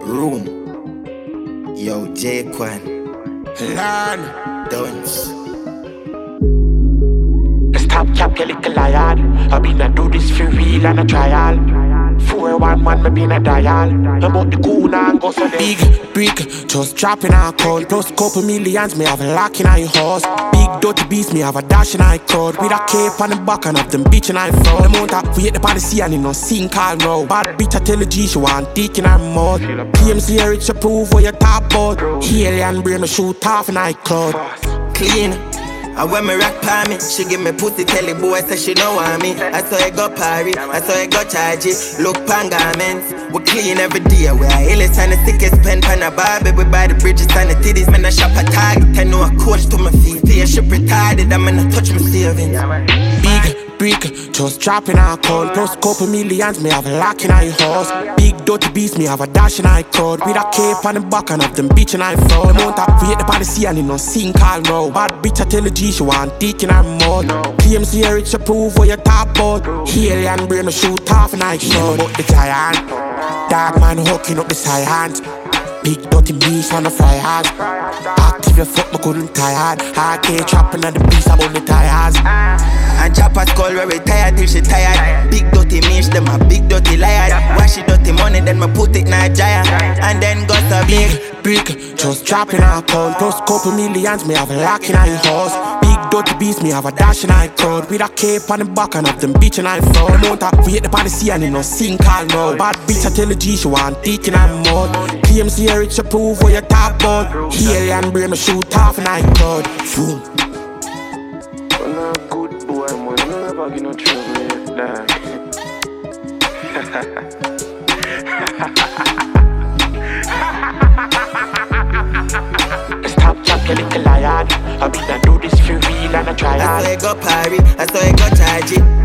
Room. Yo, Jquan. Learn. Don't. Stop cap, you little liar. I been a do this for real and a trial. 411, me been a dial. About the goon and go so big brick, just dropping a call. Plus couple millions, me have a lock in a house. Big dirty beast, me have a dash in a crowd. With a cape on the back and of them bitch in a front. The amount of weight the body see and it no sink all now. Bad bitch I tell the G she want dick in her mouth. PMC rich to prove what you talk about. Alien brain me shoot off in a cloud. Clean. And when me rock pa me, she give me pussy, tell the boy say she don't want me. I saw it go party, I saw it go charge it. Look pan garments, we clean every day. We are illest and the sickest pen pan a Barbie. We buy the bridges and the titties, man I shop a Target. I know a coach to my feet, see ship retarded, I'm gonna touch my savings. Big brick, just dropping a call. Plus couple millions, me have a lock in a house. Big dirty beast, me have a dash in a crowd. With a cape on the back and of them bitch in a front. The amount of weight the body see and it no sink all now. Bad bitch I tell the G she want dick in her mouth. PMC rich to prove what you talk about. Alien brain me shoot off in a cloud. About the giant, dark man hooking up the science. Big dirty beast on the fry hard. Active your foot, me couldn't tired. Hard trapping at the beast about the tires. And chop a skull where we tired till she tired. Big dirty means them a big dirty liar. Wash it dirty money then me put it in a giant. And then got a big brick, just dropping a account. Plus couple millions, me have a lock in a house. Big dirty beast, me have a dash in a crowd. With a cape on the back and of them bitch in a front. The amount of weight the body see and it no sink all now. Bad bitch I tell the G she want dick in her mouth. PMC rich to prove what you talk about. Alien brain me shoot off in a crowd. Boom. Well, I'm a good boy, man. You never get no trouble, dog. Stop chat, you little liar. I been a do this for real and a trial. I saw it go party, I saw it go charge it.